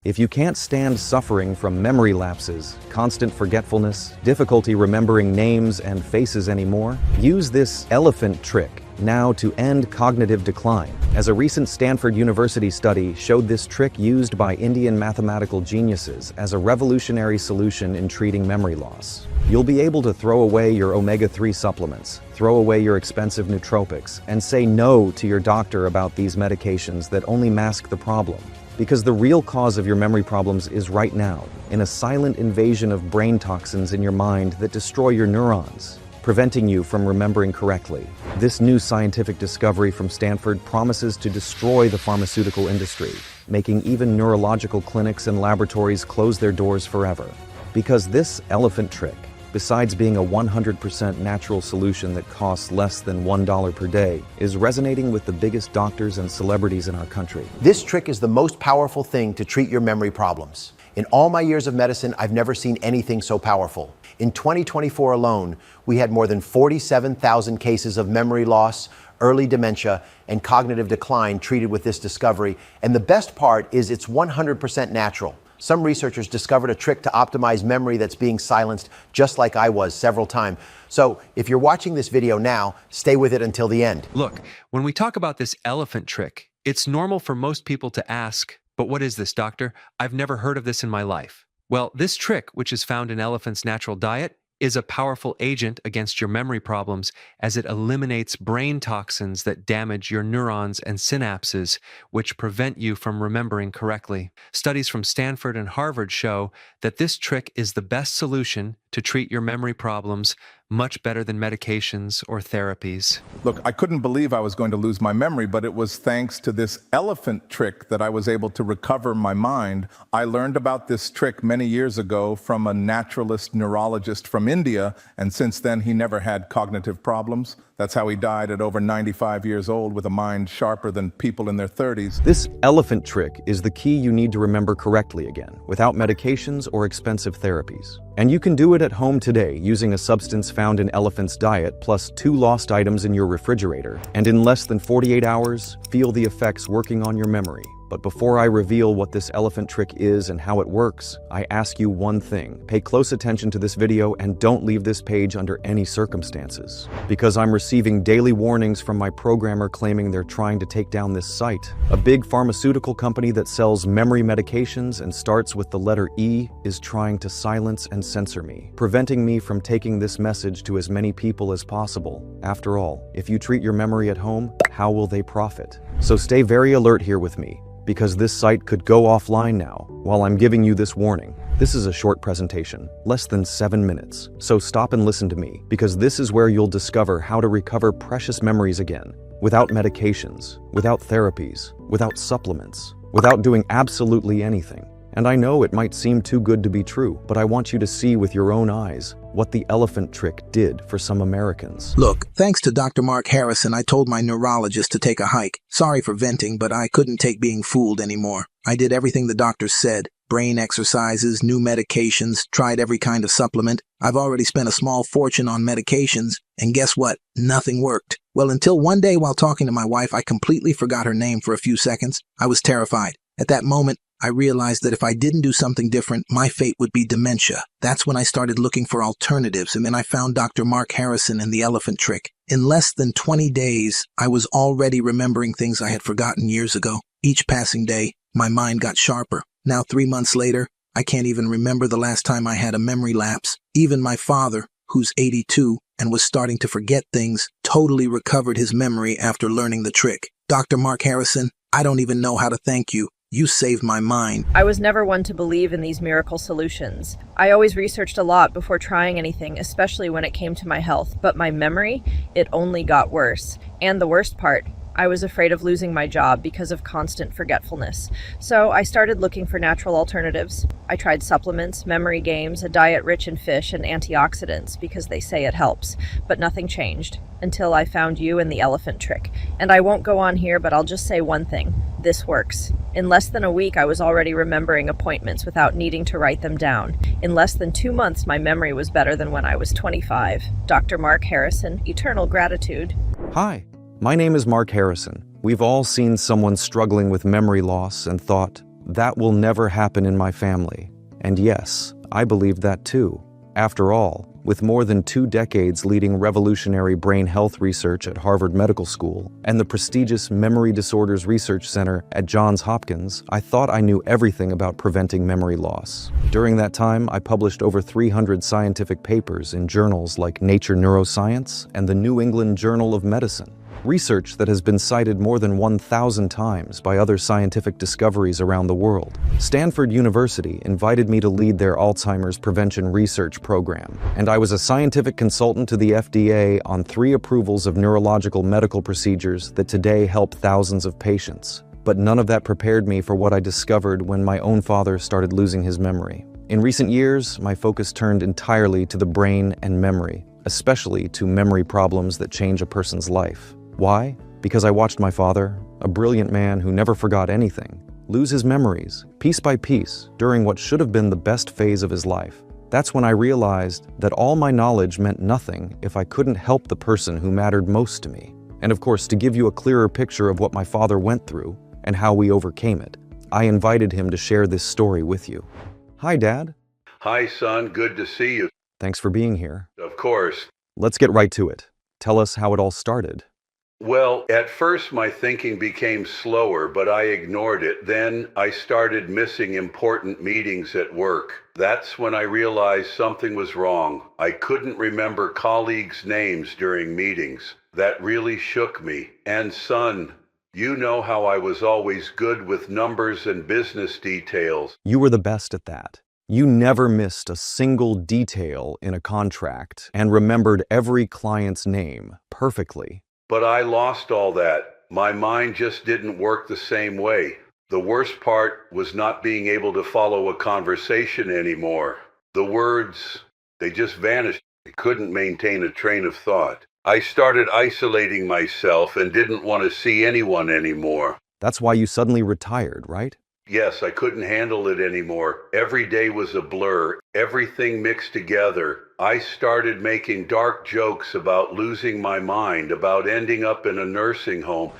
If you can't stand suffering from memory lapses, constant forgetfulness, difficulty remembering names and faces anymore, use this elephant trick now to end cognitive decline. As a recent Stanford University study showed this trick used by Indian mathematical geniuses as a revolutionary solution in treating memory loss. You'll be able to throw away your omega-3 supplements, throw away your expensive nootropics, and say no to your doctor about these medications that only mask the problem. Because the real cause of your memory problems is right now, in a silent invasion of brain toxins in your mind that destroy your neurons, preventing you from remembering correctly. This new scientific discovery from Stanford promises to destroy the pharmaceutical industry, making even neurological clinics and laboratories close their doors forever. Because this elephant trick, besides being a 100% natural solution that costs less than $1 per day, is resonating with the biggest doctors and celebrities in our country. This trick is the most powerful thing to treat your memory problems. In all my years of medicine, I've never seen anything so powerful. In 2024 alone, we had more than 47,000 cases of memory loss, early dementia, and cognitive decline treated with this discovery. And the best part is it's 100% natural. Some researchers discovered a trick to optimize memory that's being silenced, just like I was several times. So if you're watching this video now, stay with it until the end. Look, when we talk about this elephant trick, it's normal for most people to ask, but what is this, doctor? I've never heard of this in my life. Well, this trick, which is found in elephants' natural diet, is a powerful agent against your memory problems as it eliminates brain toxins that damage your neurons and synapses, which prevent you from remembering correctly. Studies from Stanford and Harvard show that this trick is the best solution to treat your memory problems, much better than medications or therapies. Look, I couldn't believe I was going to lose my memory, but it was thanks to this elephant trick that I was able to recover my mind. I learned about this trick many years ago from a naturalist neurologist from India, and since then he never had cognitive problems. That's how he died at over 95 years old with a mind sharper than people in their 30s. This elephant trick is the key you need to remember correctly again, without medications or expensive therapies. And you can do it at home today using a substance found in elephant's diet plus 2 lost items in your refrigerator. And in less than 48 hours, feel the effects working on your memory. But before I reveal what this elephant trick is and how it works, I ask you one thing. Pay close attention to this video and don't leave this page under any circumstances. Because I'm receiving daily warnings from my programmer claiming they're trying to take down this site. A big pharmaceutical company that sells memory medications and starts with the letter E is trying to silence and censor me, preventing me from taking this message to as many people as possible. After all, if you treat your memory at home, how will they profit? So stay very alert here with me, because this site could go offline now while I'm giving you this warning. This is a short presentation, less than 7 minutes, so stop and listen to me, because this is where you'll discover how to recover precious memories again, without medications, without therapies, without supplements, without doing absolutely anything. And I know it might seem too good to be true, but I want you to see with your own eyes what the elephant trick did for some Americans. Look, thanks to Dr. Mark Harrison, I told my neurologist to take a hike. Sorry for venting, but I couldn't take being fooled anymore. I did everything the doctors said. Brain exercises, new medications, tried every kind of supplement. I've already spent a small fortune on medications, and guess what? Nothing worked. Well, until one day while talking to my wife, I completely forgot her name for a few seconds. I was terrified. At that moment, I realized that if I didn't do something different, my fate would be dementia. That's when I started looking for alternatives, and then I found Dr. Mark Harrison and the elephant trick. In less than 20 days, I was already remembering things I had forgotten years ago. Each passing day, my mind got sharper. Now, 3 months later, I can't even remember the last time I had a memory lapse. Even my father, who's 82 and was starting to forget things, totally recovered his memory after learning the trick. Dr. Mark Harrison, I don't even know how to thank you. You saved my mind. I was never one to believe in these miracle solutions. I always researched a lot before trying anything, especially when it came to my health. But my memory, it only got worse. And the worst part, I was afraid of losing my job because of constant forgetfulness. So I started looking for natural alternatives. I tried supplements, memory games, a diet rich in fish, and antioxidants because they say it helps. But nothing changed until I found you and the elephant trick. And I won't go on here, but I'll just say one thing. This works. In less than a week, I was already remembering appointments without needing to write them down. In less than 2 months, my memory was better than when I was 25. Dr. Mark Harrison, eternal gratitude. Hi, my name is Mark Harrison. We've all seen someone struggling with memory loss and thought, that will never happen in my family. And yes, I believed that too. After all, with more than 2 decades leading revolutionary brain health research at Harvard Medical School and the prestigious Memory Disorders Research Center at Johns Hopkins, I thought I knew everything about preventing memory loss. During that time, I published over 300 scientific papers in journals like Nature Neuroscience and the New England Journal of Medicine. Research that has been cited more than 1,000 times by other scientific discoveries around the world. Stanford University invited me to lead their Alzheimer's prevention research program, and I was a scientific consultant to the FDA on 3 approvals of neurological medical procedures that today help thousands of patients. But none of that prepared me for what I discovered when my own father started losing his memory. In recent years, my focus turned entirely to the brain and memory, especially to memory problems that change a person's life. Why? Because I watched my father, a brilliant man who never forgot anything, lose his memories, piece by piece, during what should have been the best phase of his life. That's when I realized that all my knowledge meant nothing if I couldn't help the person who mattered most to me. And of course, to give you a clearer picture of what my father went through and how we overcame it, I invited him to share this story with you. Hi, Dad. Hi, son. Good to see you. Thanks for being here. Of course. Let's get right to it. Tell us how it all started. Well, at first my thinking became slower, but I ignored it. Then I started missing important meetings at work. That's when I realized something was wrong. I couldn't remember colleagues' names during meetings. That really shook me. And son, you know how I was always good with numbers and business details. You were the best at that. You never missed a single detail in a contract and remembered every client's name perfectly. But I lost all that. My mind just didn't work the same way. The worst part was not being able to follow a conversation anymore. The words, they just vanished. I couldn't maintain a train of thought. I started isolating myself and didn't want to see anyone anymore. That's why you suddenly retired, right? Yes, I couldn't handle it anymore. Every day was a blur, everything mixed together. I started making dark jokes about losing my mind, about ending up in a nursing home.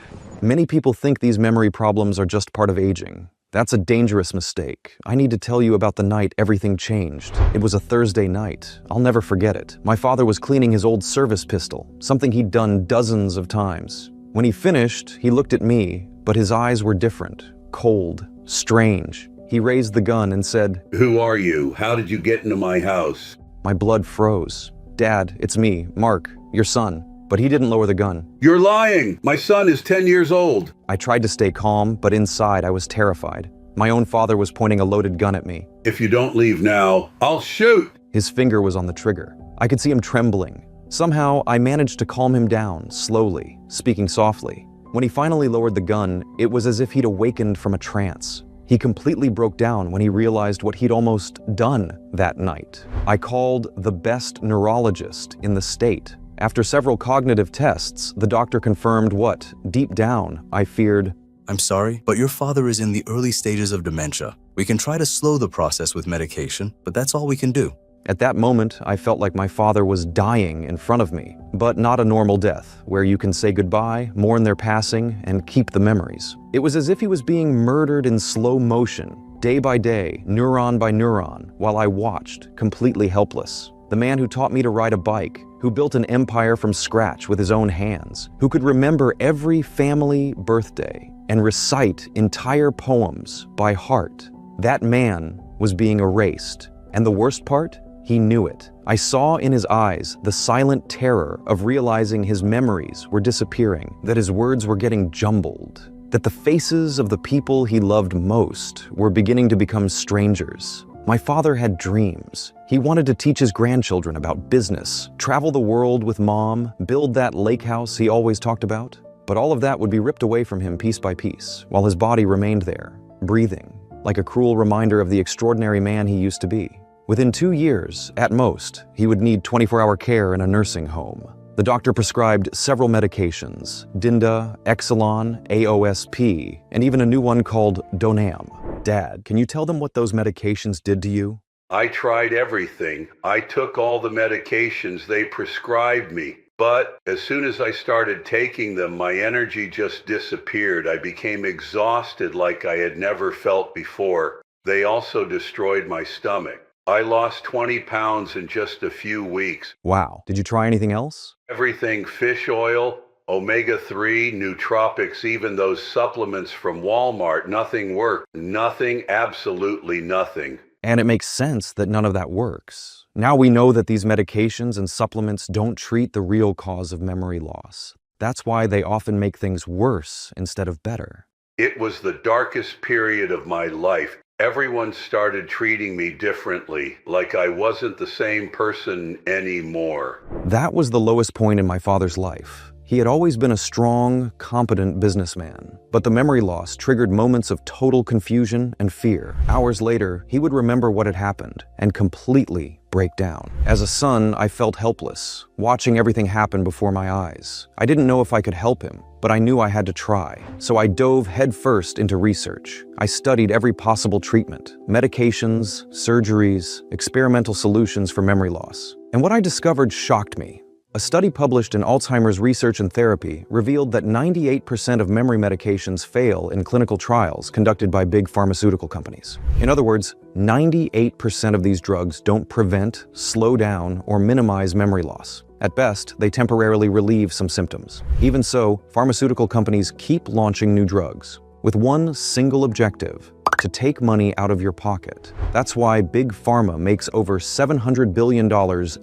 Many people think these memory problems are just part of aging. That's a dangerous mistake. I need to tell you about the night everything changed. It was a Thursday night. I'll never forget it. My father was cleaning his old service pistol, something he'd done dozens of times. When he finished, he looked at me, but his eyes were different, cold, strange. He raised the gun and said, "Who are you? How did you get into my house?" My blood froze. Dad, it's me, Mark, your son. But he didn't lower the gun. "You're lying! My son is 10 years old!" I tried to stay calm, but inside I was terrified. My own father was pointing a loaded gun at me. "If you don't leave now, I'll shoot!" His finger was on the trigger. I could see him trembling. Somehow, I managed to calm him down, slowly, speaking softly. When he finally lowered the gun, it was as if he'd awakened from a trance. He completely broke down when he realized what he'd almost done that night. I called the best neurologist in the state. After several cognitive tests, the doctor confirmed what, deep down, I feared. "I'm sorry, but your father is in the early stages of dementia. We can try to slow the process with medication, but that's all we can do." At that moment, I felt like my father was dying in front of me, but not a normal death, where you can say goodbye, mourn their passing, and keep the memories. It was as if he was being murdered in slow motion, day by day, neuron by neuron, while I watched, completely helpless. The man who taught me to ride a bike, who built an empire from scratch with his own hands, who could remember every family birthday and recite entire poems by heart. That man was being erased. And the worst part? He knew it. I saw in his eyes the silent terror of realizing his memories were disappearing, that his words were getting jumbled, that the faces of the people he loved most were beginning to become strangers. My father had dreams. He wanted to teach his grandchildren about business, travel the world with Mom, build that lake house he always talked about. But all of that would be ripped away from him piece by piece, while his body remained there, breathing, like a cruel reminder of the extraordinary man he used to be. Within 2 years, at most, he would need 24-hour care in a nursing home. The doctor prescribed several medications, Dinda, Exelon, AOSP, and even a new one called Donam. Dad, can you tell them what those medications did to you? I tried everything. I took all the medications they prescribed me. But as soon as I started taking them, my energy just disappeared. I became exhausted like I had never felt before. They also destroyed my stomach. I lost 20 pounds in just a few weeks. Wow. Did you try anything else? Everything fish oil, omega-3, nootropics, even those supplements from Walmart, nothing worked. Nothing, absolutely nothing. And it makes sense that none of that works. Now we know that these medications and supplements don't treat the real cause of memory loss. That's why they often make things worse instead of better. It was the darkest period of my life. Everyone started treating me differently, like I wasn't the same person anymore. That was the lowest point in my father's life. He had always been a strong, competent businessman, but the memory loss triggered moments of total confusion and fear. Hours later, he would remember what had happened and completely break down. As a son, I felt helpless, watching everything happen before my eyes. I didn't know if I could help him, but I knew I had to try. So I dove headfirst into research. I studied every possible treatment, medications, surgeries, experimental solutions for memory loss. And what I discovered shocked me. A study published in Alzheimer's Research and Therapy revealed that 98% of memory medications fail in clinical trials conducted by big pharmaceutical companies. In other words, 98% of these drugs don't prevent, slow down, or minimize memory loss. At best, they temporarily relieve some symptoms. Even so, pharmaceutical companies keep launching new drugs with one single objective: to take money out of your pocket. That's why Big Pharma makes over $700 billion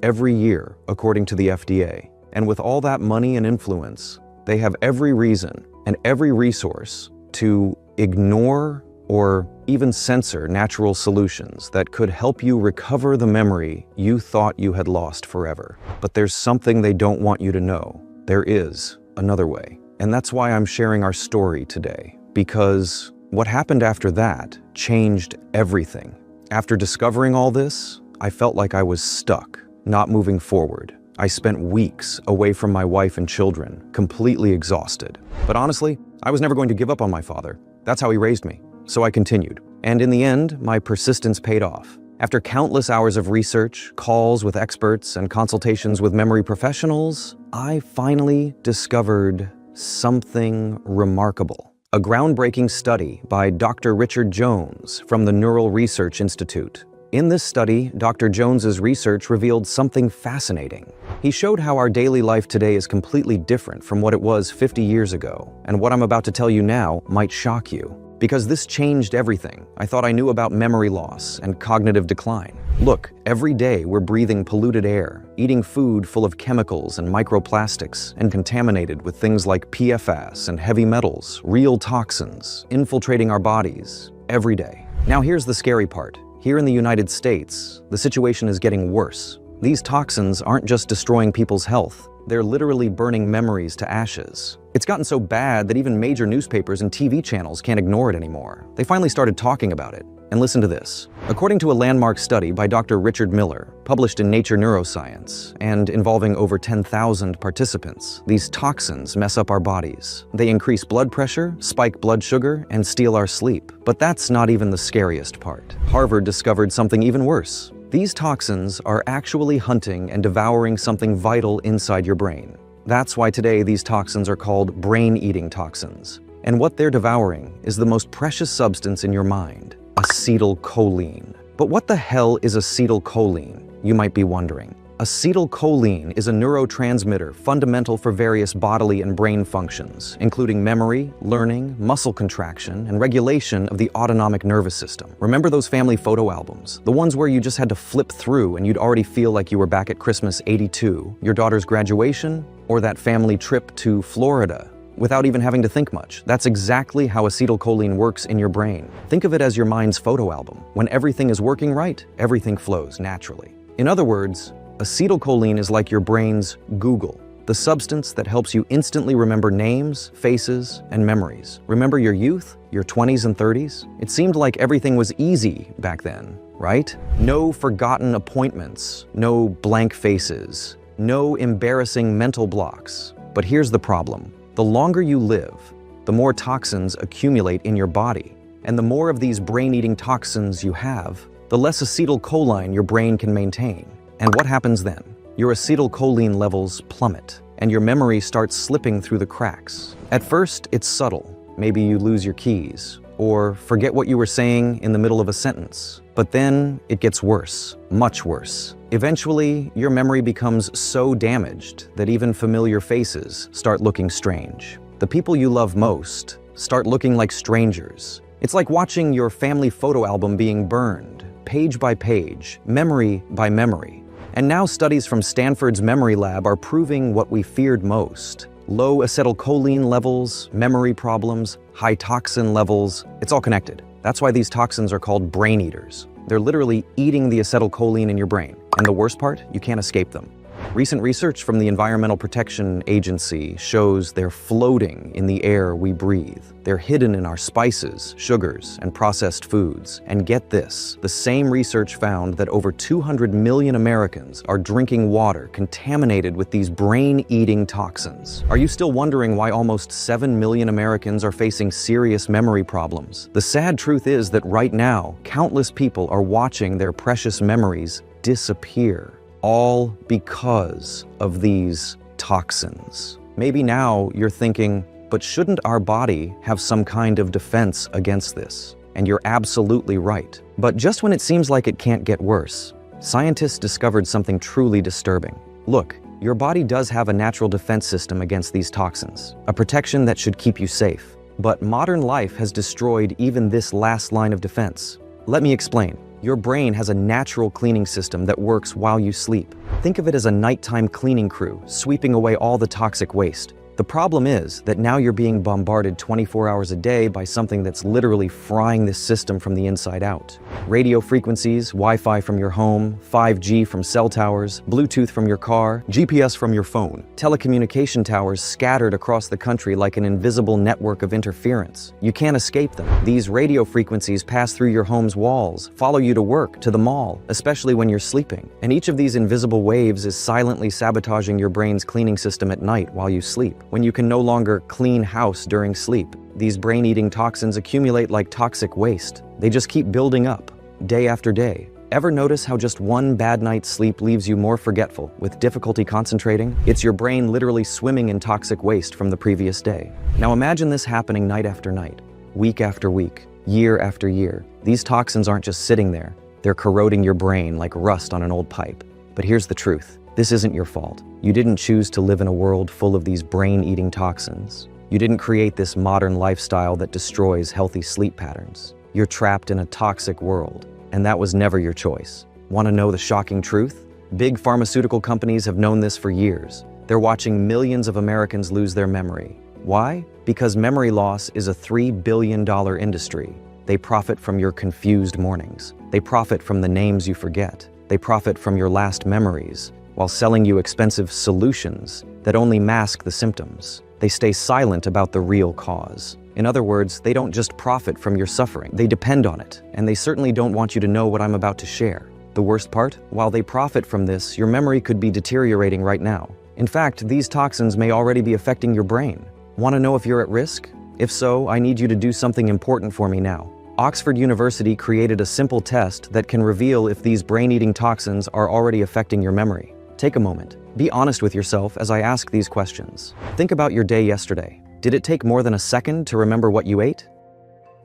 every year, according to the FDA. And with all that money and influence, they have every reason and every resource to ignore or even censor natural solutions that could help you recover the memory you thought you had lost forever. But there's something they don't want you to know. There is another way. And that's why I'm sharing our story today, because what happened after that changed everything. After discovering all this, I felt like I was stuck, not moving forward. I spent weeks away from my wife and children, completely exhausted. But honestly, I was never going to give up on my father. That's how he raised me. So I continued. And in the end, my persistence paid off. After countless hours of research, calls with experts, and consultations with memory professionals, I finally discovered something remarkable. A groundbreaking study by Dr. Richard Jones from the Neuro Research Institute. In this study, Dr. Jones's research revealed something fascinating. He showed how our daily life today is completely different from what it was 50 years ago, and what I'm about to tell you now might shock you. Because this changed everything I thought I knew about memory loss and cognitive decline. Look, every day we're breathing polluted air, eating food full of chemicals and microplastics, and contaminated with things like PFAS and heavy metals, real toxins, infiltrating our bodies every day. Now here's the scary part. Here in the United States, the situation is getting worse. These toxins aren't just destroying people's health, they're literally burning memories to ashes. It's gotten so bad that even major newspapers and TV channels can't ignore it anymore. They finally started talking about it. And listen to this. According to a landmark study by Dr. Richard Miller, published in Nature Neuroscience, and involving over 10,000 participants, these toxins mess up our bodies. They increase blood pressure, spike blood sugar, and steal our sleep. But that's not even the scariest part. Harvard discovered something even worse. These toxins are actually hunting and devouring something vital inside your brain. That's why today these toxins are called brain-eating toxins. And what they're devouring is the most precious substance in your mind, acetylcholine. But what the hell is acetylcholine, you might be wondering. Acetylcholine is a neurotransmitter fundamental for various bodily and brain functions, including memory, learning, muscle contraction, and regulation of the autonomic nervous system. Remember those family photo albums? The ones where you just had to flip through and you'd already feel like you were back at Christmas '82, your daughter's graduation, or that family trip to Florida, without even having to think much. That's exactly how acetylcholine works in your brain. Think of it as your mind's photo album. When everything is working right, everything flows naturally. In other words, acetylcholine is like your brain's Google, the substance that helps you instantly remember names, faces, and memories. Remember your youth, your 20s and 30s? It seemed like everything was easy back then, right? No forgotten appointments, no blank faces, no embarrassing mental blocks. But here's the problem. The longer you live, the more toxins accumulate in your body. And the more of these brain-eating toxins you have, the less acetylcholine your brain can maintain. And what happens then? Your acetylcholine levels plummet. and your memory starts slipping through the cracks. At first, it's subtle. Maybe you lose your keys, or forget what you were saying in the middle of a sentence. But then it gets worse, much worse. Eventually, your memory becomes so damaged that even familiar faces start looking strange. The people you love most start looking like strangers. It's like watching your family photo album being burned, page by page, memory by memory. And now studies from Stanford's memory lab are proving what we feared most. Low acetylcholine levels, memory problems, high toxin levels, it's all connected. That's why these toxins are called brain eaters. They're literally eating the acetylcholine in your brain. And the worst part, you can't escape them. Recent research from the Environmental Protection Agency shows they're floating in the air we breathe. They're hidden in our spices, sugars, and processed foods. And get this, the same research found that over 200 million Americans are drinking water contaminated with these brain-eating toxins. Are you still wondering why almost 7 million Americans are facing serious memory problems? The sad truth is that right now, countless people are watching their precious memories disappear. All because of these toxins. Maybe now you're thinking, but shouldn't our body have some kind of defense against this? And you're absolutely right. But just when it seems like it can't get worse, scientists discovered something truly disturbing. Look, your body does have a natural defense system against these toxins, a protection that should keep you safe. But modern life has destroyed even this last line of defense. Let me explain. Your brain has a natural cleaning system that works while you sleep. Think of it as a nighttime cleaning crew, sweeping away all the toxic waste. The problem is that now you're being bombarded 24 hours a day by something that's literally frying this system from the inside out. Radio frequencies, Wi-Fi from your home, 5G from cell towers, Bluetooth from your car, GPS from your phone, telecommunication towers scattered across the country like an invisible network of interference. You can't escape them. These radio frequencies pass through your home's walls, follow you to work, to the mall, especially when you're sleeping. And each of these invisible waves is silently sabotaging your brain's cleaning system at night while you sleep. When you can no longer clean house during sleep, these brain-eating toxins accumulate like toxic waste. They just keep building up, day after day. Ever notice how just one bad night's sleep leaves you more forgetful, with difficulty concentrating? It's your brain literally swimming in toxic waste from the previous day. Now imagine this happening night after night, week after week, year after year. These toxins aren't just sitting there. They're corroding your brain like rust on an old pipe. But here's the truth. This isn't your fault. You didn't choose to live in a world full of these brain-eating toxins. You didn't create this modern lifestyle that destroys healthy sleep patterns. You're trapped in a toxic world, and that was never your choice. Want to know the shocking truth? Big pharmaceutical companies have known this for years. They're watching millions of Americans lose their memory. Why? Because memory loss is a $3 billion industry. They profit from your confused mornings. They profit from the names you forget. They profit from your last memories, while selling you expensive solutions that only mask the symptoms. They stay silent about the real cause. In other words, they don't just profit from your suffering, they depend on it, and they certainly don't want you to know what I'm about to share. The worst part? While they profit from this, your memory could be deteriorating right now. In fact, these toxins may already be affecting your brain. Want to know if you're at risk? If so, I need you to do something important for me now. Oxford University created a simple test that can reveal if these brain-eating toxins are already affecting your memory. Take a moment. Be honest with yourself as I ask these questions. Think about your day yesterday. Did it take more than a second to remember what you ate?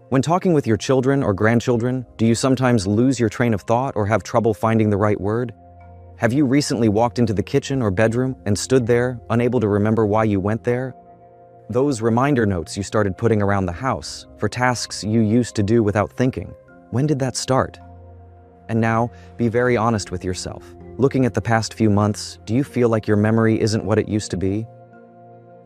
When talking with your children or grandchildren, do you sometimes lose your train of thought or have trouble finding the right word? Have you recently walked into the kitchen or bedroom and stood there, unable to remember why you went there? Those reminder notes you started putting around the house for tasks you used to do without thinking. When did that start? And now, be very honest with yourself. Looking at the past few months, do you feel like your memory isn't what it used to be?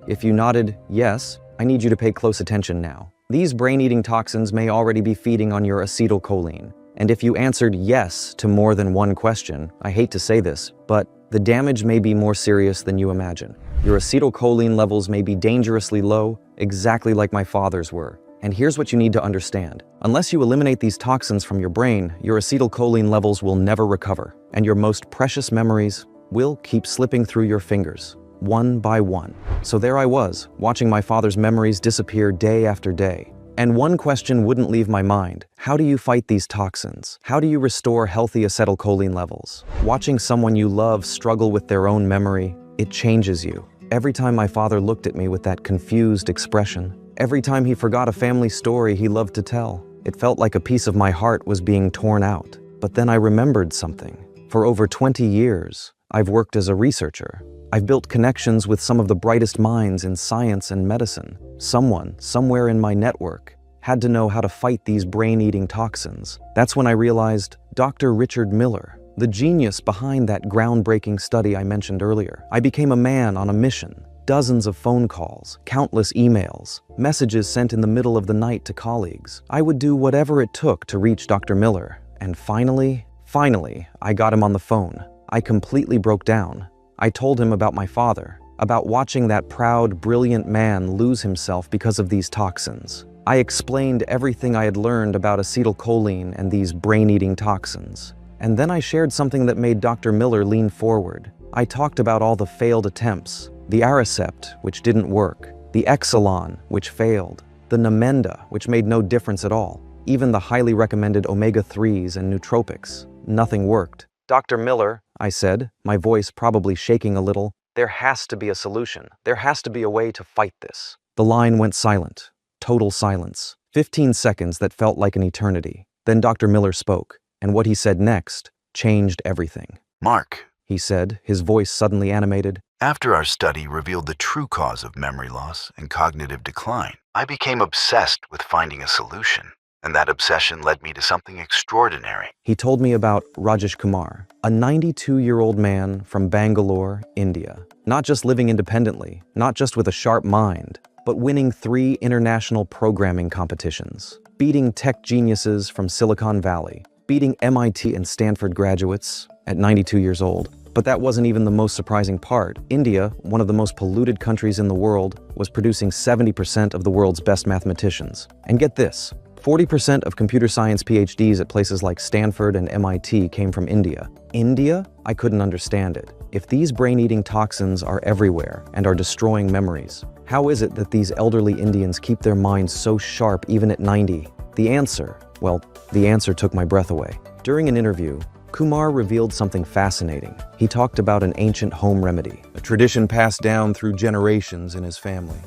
If you nodded yes, I need you to pay close attention now. These brain-eating toxins may already be feeding on your acetylcholine. And if you answered yes to more than one question, I hate to say this, but the damage may be more serious than you imagine. Your acetylcholine levels may be dangerously low, exactly like my father's were. And here's what you need to understand. Unless you eliminate these toxins from your brain, your acetylcholine levels will never recover, and your most precious memories will keep slipping through your fingers, one by one. So there I was, watching my father's memories disappear day after day. And one question wouldn't leave my mind. How do you fight these toxins? How do you restore healthy acetylcholine levels? Watching someone you love struggle with their own memory, it changes you. Every time my father looked at me with that confused expression, every time he forgot a family story he loved to tell, it felt like a piece of my heart was being torn out. But then I remembered something. For over 20 years, I've worked as a researcher. I've built connections with some of the brightest minds in science and medicine. Someone, somewhere in my network, had to know how to fight these brain-eating toxins. That's when I realized Dr. Richard Miller, the genius behind that groundbreaking study I mentioned earlier. I became a man on a mission. Dozens of phone calls, countless emails, messages sent in the middle of the night to colleagues. I would do whatever it took to reach Dr. Miller. And finally, I got him on the phone. I completely broke down. I told him about my father, about watching that proud, brilliant man lose himself because of these toxins. I explained everything I had learned about acetylcholine and these brain-eating toxins. And then I shared something that made Dr. Miller lean forward. I talked about all the failed attempts, the Aricept, which didn't work, the Exelon, which failed, the Namenda, which made no difference at all, even the highly recommended omega-3s and nootropics. Nothing worked. Dr. Miller, I said, my voice probably shaking a little, there has to be a solution. There has to be a way to fight this. The line went silent. Total silence. 15 seconds that felt like an eternity. Then Dr. Miller spoke, and what he said next changed everything. Mark, He said, his voice suddenly animated. after our study revealed the true cause of memory loss and cognitive decline, I became obsessed with finding a solution. And that obsession led me to something extraordinary. He told me about Rajesh Kumar, a 92-year-old man from Bangalore, India. Not just living independently, not just with a sharp mind, but winning 3 international programming competitions, beating tech geniuses from Silicon Valley, beating MIT and Stanford graduates at 92 years old. But that wasn't even the most surprising part. India, one of the most polluted countries in the world, was producing 70% of the world's best mathematicians. And get this, 40% of computer science PhDs at places like Stanford and MIT came from India. India? I couldn't understand it. If these brain-eating toxins are everywhere and are destroying memories, how is it that these elderly Indians keep their minds so sharp even at 90? The answer took my breath away. During an interview, Kumar revealed something fascinating. He talked about an ancient home remedy, a tradition passed down through generations in his family.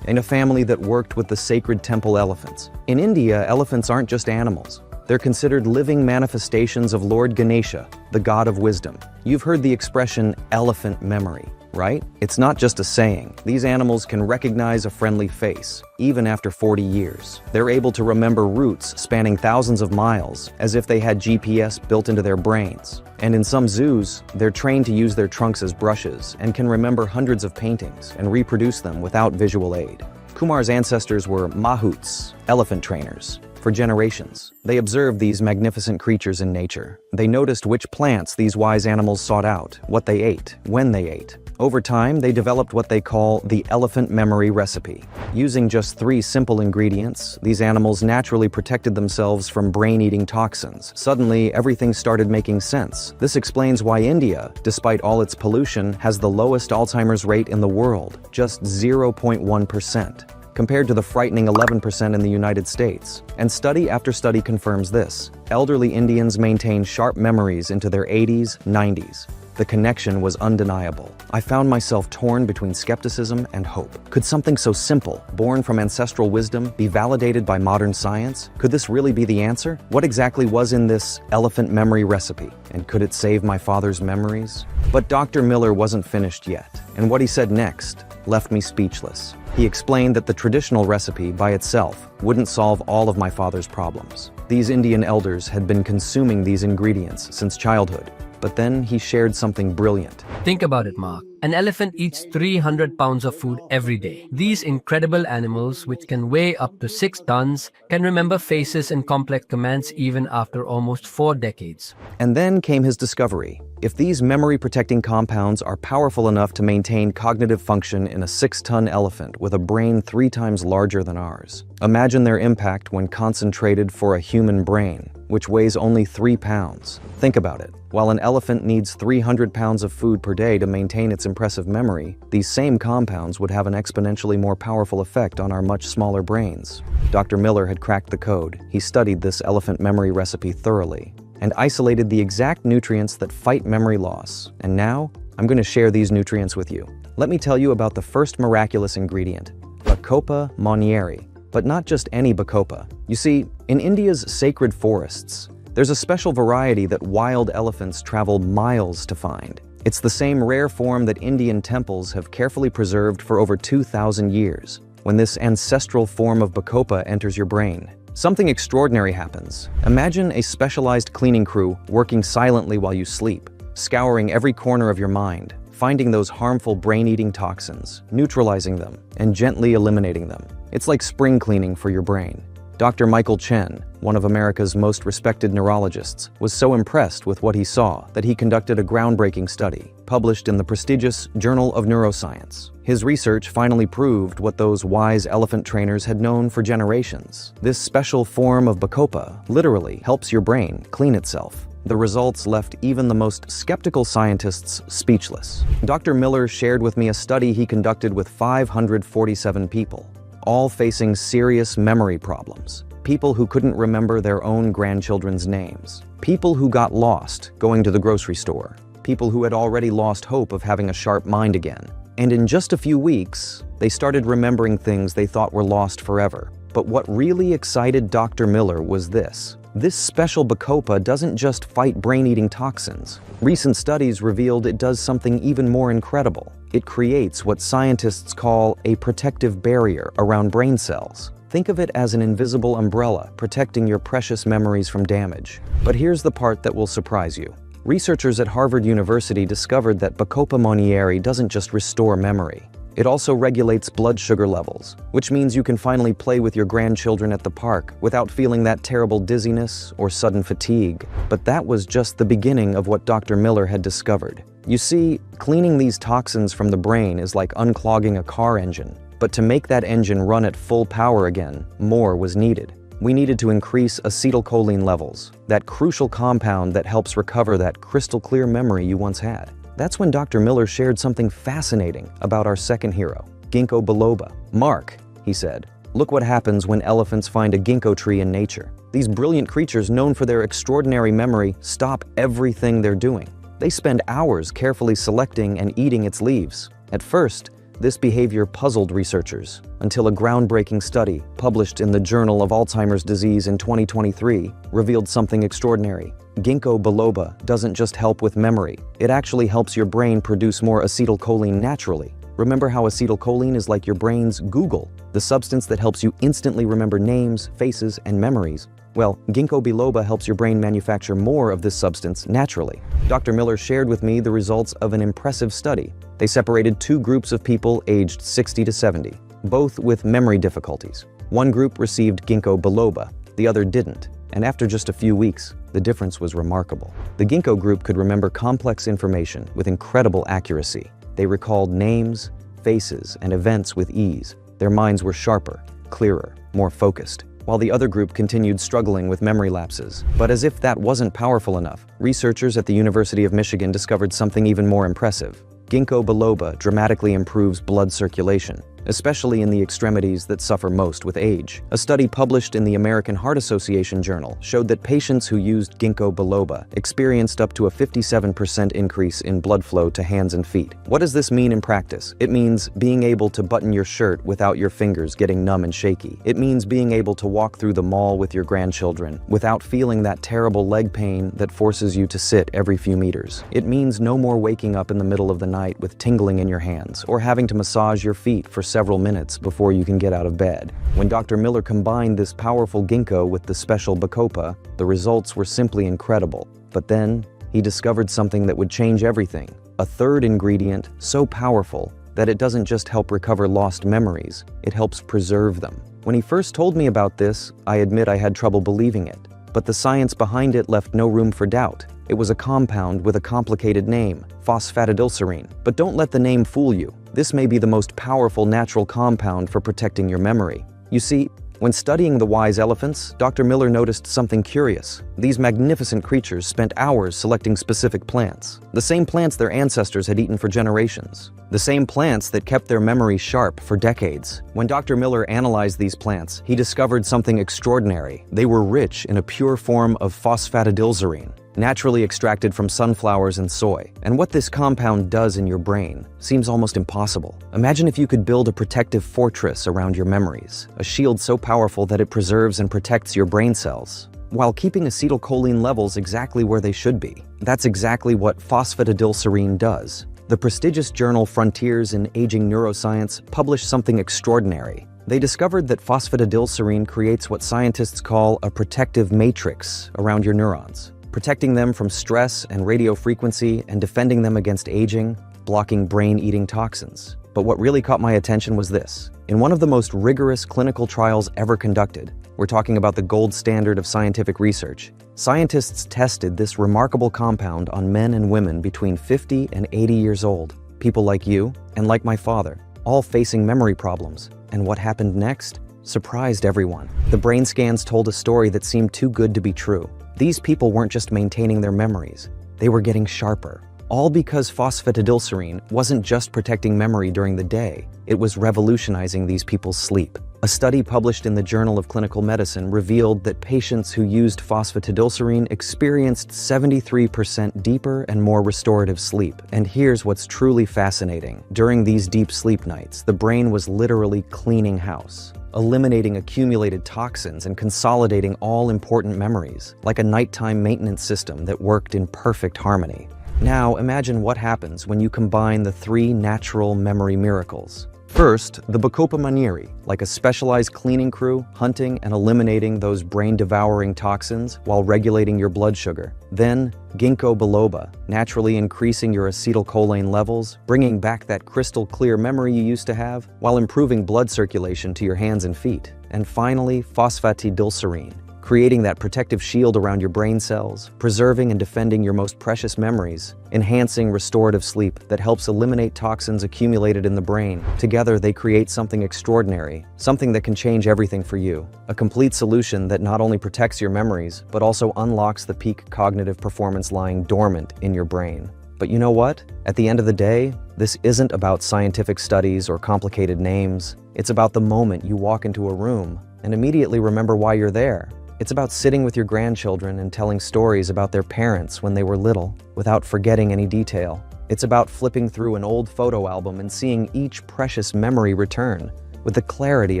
In a family that worked with the sacred temple elephants. In India, elephants aren't just animals. They're considered living manifestations of Lord Ganesha, the god of wisdom. You've heard the expression elephant memory, right? It's not just a saying. These animals can recognize a friendly face, even after 40 years. They're able to remember routes spanning thousands of miles, as if they had GPS built into their brains. And in some zoos, they're trained to use their trunks as brushes and can remember hundreds of paintings and reproduce them without visual aid. Kumar's ancestors were mahouts, elephant trainers. For generations, they observed these magnificent creatures in nature. They noticed which plants these wise animals sought out, what they ate, when they ate. Over time, they developed what they call the elephant memory recipe. Using just 3 simple ingredients, these animals naturally protected themselves from brain-eating toxins. Suddenly, everything started making sense. This explains why India, despite all its pollution, has the lowest Alzheimer's rate in the world, just 0.1%. Compared to the frightening 11% in the United States. And study after study confirms this. Elderly Indians maintain sharp memories into their 80s, 90s. The connection was undeniable. I found myself torn between skepticism and hope. Could something so simple, born from ancestral wisdom, be validated by modern science? Could this really be the answer? What exactly was in this elephant memory recipe? And could it save my father's memories? But Dr. Miller wasn't finished yet, and what he said next left me speechless. He explained that the traditional recipe by itself wouldn't solve all of my father's problems. These Indian elders had been consuming these ingredients since childhood. But then he shared something brilliant. Think about it, Mark. An elephant eats 300 pounds of food every day. These incredible animals, which can weigh up to 6 tons, can remember faces and complex commands even after almost 4 decades. And then came his discovery. If these memory-protecting compounds are powerful enough to maintain cognitive function in a 6-ton elephant with a brain 3 times larger than ours, imagine their impact when concentrated for a human brain, which weighs only 3 pounds. Think about it. While an elephant needs 300 pounds of food per day to maintain its impressive memory, these same compounds would have an exponentially more powerful effect on our much smaller brains. Dr. Miller had cracked the code. He studied this elephant memory recipe thoroughly and isolated the exact nutrients that fight memory loss. And now, I'm going to share these nutrients with you. Let me tell you about the first miraculous ingredient, Bacopa monnieri. But not just any Bacopa. You see, in India's sacred forests, there's a special variety that wild elephants travel miles to find. It's the same rare form that Indian temples have carefully preserved for over 2,000 years. When this ancestral form of Bacopa enters your brain, something extraordinary happens. Imagine a specialized cleaning crew working silently while you sleep, scouring every corner of your mind, finding those harmful brain-eating toxins, neutralizing them, and gently eliminating them. It's like spring cleaning for your brain. Dr. Michael Chen, one of America's most respected neurologists, was so impressed with what he saw that he conducted a groundbreaking study, published in the prestigious Journal of Neuroscience. His research finally proved what those wise elephant trainers had known for generations. This special form of Bacopa literally helps your brain clean itself. The results left even the most skeptical scientists speechless. Dr. Miller shared with me a study he conducted with 547 people, all facing serious memory problems. People who couldn't remember their own grandchildren's names. People who got lost going to the grocery store. People who had already lost hope of having a sharp mind again. And in just a few weeks, they started remembering things they thought were lost forever. But what really excited Dr. Miller was this. This special Bacopa doesn't just fight brain-eating toxins. Recent studies revealed it does something even more incredible. It creates what scientists call a protective barrier around brain cells. Think of it as an invisible umbrella protecting your precious memories from damage. But here's the part that will surprise you. Researchers at Harvard University discovered that Bacopa monnieri doesn't just restore memory. It also regulates blood sugar levels, which means you can finally play with your grandchildren at the park without feeling that terrible dizziness or sudden fatigue. But that was just the beginning of what Dr. Miller had discovered. You see, cleaning these toxins from the brain is like unclogging a car engine. But to make that engine run at full power again, more was needed. We needed to increase acetylcholine levels, that crucial compound that helps recover that crystal clear memory you once had. That's when Dr. Miller shared something fascinating about our second hero, ginkgo biloba. "Mark," he said, "look what happens when elephants find a ginkgo tree in nature. These brilliant creatures known for their extraordinary memory stop everything they're doing. They spend hours carefully selecting and eating its leaves." At first, this behavior puzzled researchers until a groundbreaking study published in the Journal of Alzheimer's Disease in 2023 revealed something extraordinary. Ginkgo biloba doesn't just help with memory, it actually helps your brain produce more acetylcholine naturally. Remember how acetylcholine is like your brain's Google, the substance that helps you instantly remember names, faces, and memories? Well, ginkgo biloba helps your brain manufacture more of this substance naturally. Dr. Miller shared with me the results of an impressive study. They separated two groups of people aged 60 to 70, both with memory difficulties. One group received ginkgo biloba, the other didn't. And after just a few weeks, the difference was remarkable. The ginkgo group could remember complex information with incredible accuracy. They recalled names, faces, and events with ease. Their minds were sharper, clearer, more focused, while the other group continued struggling with memory lapses. But as if that wasn't powerful enough, researchers at the University of Michigan discovered something even more impressive. Ginkgo biloba dramatically improves blood circulation, especially in the extremities that suffer most with age. A study published in the American Heart Association journal showed that patients who used ginkgo biloba experienced up to a 57% increase in blood flow to hands and feet. What does this mean in practice? It means being able to button your shirt without your fingers getting numb and shaky. It means being able to walk through the mall with your grandchildren without feeling that terrible leg pain that forces you to sit every few meters. It means no more waking up in the middle of the night with tingling in your hands or having to massage your feet for several minutes before you can get out of bed. When Dr. Miller combined this powerful ginkgo with the special Bacopa, the results were simply incredible. But then, he discovered something that would change everything. A third ingredient so powerful that it doesn't just help recover lost memories, it helps preserve them. When he first told me about this, I admit I had trouble believing it. But the science behind it left no room for doubt. It was a compound with a complicated name, phosphatidylserine. But don't let the name fool you. This may be the most powerful natural compound for protecting your memory. You see, when studying the wise elephants, Dr. Miller noticed something curious. These magnificent creatures spent hours selecting specific plants, the same plants their ancestors had eaten for generations, the same plants that kept their memory sharp for decades. When Dr. Miller analyzed these plants, he discovered something extraordinary. They were rich in a pure form of phosphatidylserine. naturally extracted from sunflowers and soy. And what this compound does in your brain seems almost impossible. Imagine if you could build a protective fortress around your memories, a shield so powerful that it preserves and protects your brain cells, while keeping acetylcholine levels exactly where they should be. That's exactly what phosphatidylserine does. The prestigious journal Frontiers in Aging Neuroscience published something extraordinary. They discovered that phosphatidylserine creates what scientists call a protective matrix around your neurons, protecting them from stress and radio frequency and defending them against aging, blocking brain-eating toxins. But what really caught my attention was this. In one of the most rigorous clinical trials ever conducted, we're talking about the gold standard of scientific research, scientists tested this remarkable compound on men and women between 50 and 80 years old, people like you and like my father, all facing memory problems. And what happened next surprised everyone. The brain scans told a story that seemed too good to be true. These people weren't just maintaining their memories, they were getting sharper. All because phosphatidylserine wasn't just protecting memory during the day, it was revolutionizing these people's sleep. A study published in the Journal of Clinical Medicine revealed that patients who used phosphatidylserine experienced 73% deeper and more restorative sleep. And here's what's truly fascinating. During these deep sleep nights, the brain was literally cleaning house, eliminating accumulated toxins and consolidating all important memories, like a nighttime maintenance system that worked in perfect harmony. Now, imagine what happens when you combine the three natural memory miracles. First, the Bacopa Manieri, like a specialized cleaning crew, hunting and eliminating those brain-devouring toxins while regulating your blood sugar. Then, Ginkgo biloba, naturally increasing your acetylcholine levels, bringing back that crystal-clear memory you used to have, while improving blood circulation to your hands and feet. And finally, phosphatidylserine, creating that protective shield around your brain cells, preserving and defending your most precious memories, enhancing restorative sleep that helps eliminate toxins accumulated in the brain. Together, they create something extraordinary, something that can change everything for you. A complete solution that not only protects your memories, but also unlocks the peak cognitive performance lying dormant in your brain. But you know what? At the end of the day, this isn't about scientific studies or complicated names. It's about the moment you walk into a room and immediately remember why you're there. It's about sitting with your grandchildren and telling stories about their parents when they were little, without forgetting any detail. It's about flipping through an old photo album and seeing each precious memory return, with the clarity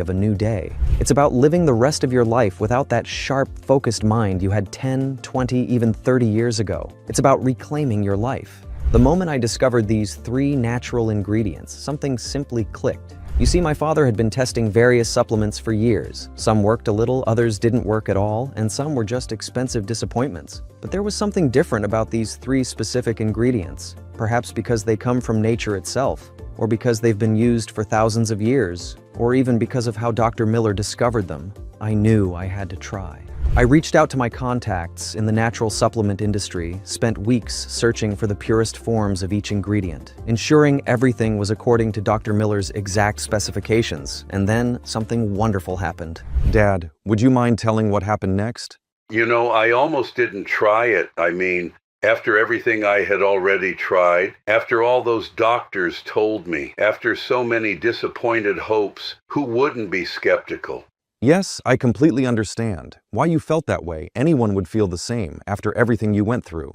of a new day. It's about living the rest of your life without that sharp, focused mind you had 10, 20, even 30 years ago. It's about reclaiming your life. The moment I discovered these three natural ingredients, something simply clicked. You see, my father had been testing various supplements for years. Some worked a little, others didn't work at all, and some were just expensive disappointments. But there was something different about these three specific ingredients, perhaps because they come from nature itself, or because they've been used for thousands of years, or even because of how Dr. Miller discovered them. I knew I had to try. I reached out to my contacts in the natural supplement industry, spent weeks searching for the purest forms of each ingredient, ensuring everything was according to Dr. Miller's exact specifications, and then something wonderful happened. Dad, would you mind telling what happened next? You know, I almost didn't try it. I mean, after everything I had already tried, after all those doctors told me, after so many disappointed hopes, who wouldn't be skeptical? Yes, I completely understand why you felt that way. Anyone would feel the same after everything you went through.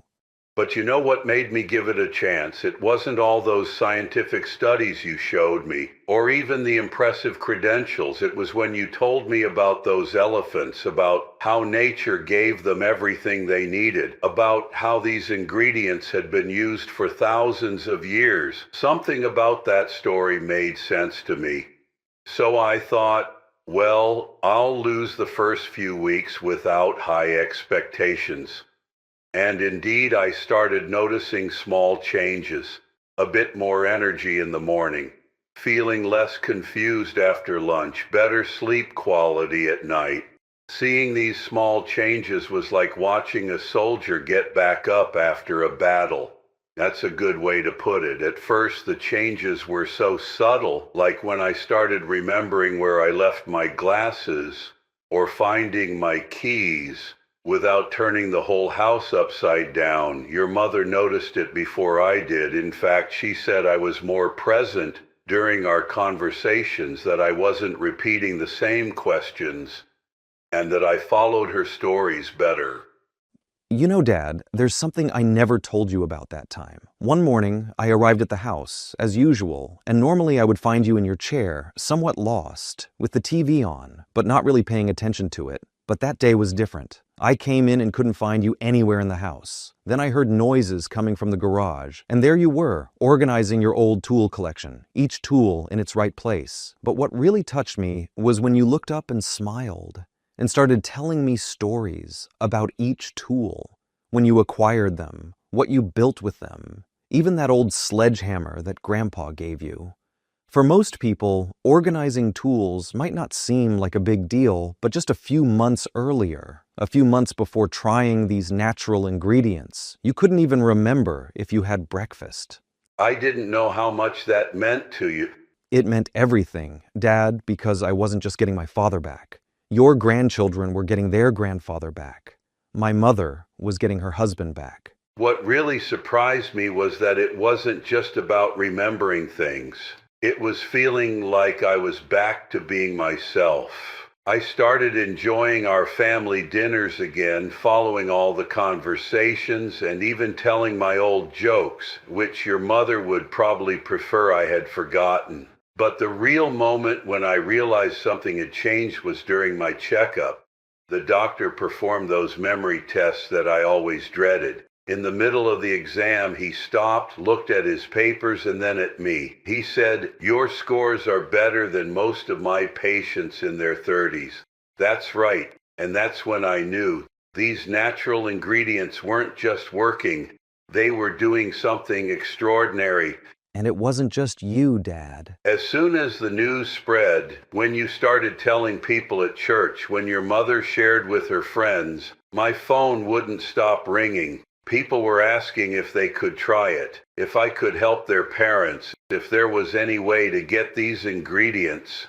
But you know what made me give it a chance? It wasn't all those scientific studies you showed me, or even the impressive credentials. It was when you told me about those elephants, about how nature gave them everything they needed, about how these ingredients had been used for thousands of years. Something about that story made sense to me. So I thought, well, I'll lose the first few weeks without high expectations. And indeed, I started noticing small changes, a bit more energy in the morning, feeling less confused after lunch, better sleep quality at night. Seeing these small changes was like watching a soldier get back up after a battle. That's a good way to put it. At first, the changes were so subtle, like when I started remembering where I left my glasses or finding my keys without turning the whole house upside down. Your mother noticed it before I did. In fact, she said I was more present during our conversations, that I wasn't repeating the same questions, and that I followed her stories better. You know, Dad, there's something I never told you about that time. One morning, I arrived at the house, as usual, and normally I would find you in your chair, somewhat lost, with the TV on, but not really paying attention to it. But that day was different. I came in and couldn't find you anywhere in the house. Then I heard noises coming from the garage, and there you were, organizing your old tool collection, each tool in its right place. But what really touched me was when you looked up and smiled, and started telling me stories about each tool, when you acquired them, what you built with them, even that old sledgehammer that Grandpa gave you. For most people, organizing tools might not seem like a big deal, but just a few months earlier, a few months before trying these natural ingredients, you couldn't even remember if you had breakfast. I didn't know how much that meant to you. It meant everything, Dad, because I wasn't just getting my father back. Your grandchildren were getting their grandfather back. My mother was getting her husband back. What really surprised me was that it wasn't just about remembering things. It was feeling like I was back to being myself. I started enjoying our family dinners again, following all the conversations and even telling my old jokes, which your mother would probably prefer I had forgotten. But the real moment when I realized something had changed was during my checkup. The doctor performed those memory tests that I always dreaded. In the middle of the exam, he stopped, looked at his papers, and then at me. He said, "Your scores are better than most of my patients in their 30s. That's right. And that's when I knew these natural ingredients weren't just working. They were doing something extraordinary. And it wasn't just you, Dad. As soon as the news spread, when you started telling people at church, when your mother shared with her friends, my phone wouldn't stop ringing. People were asking if they could try it, if I could help their parents, if there was any way to get these ingredients."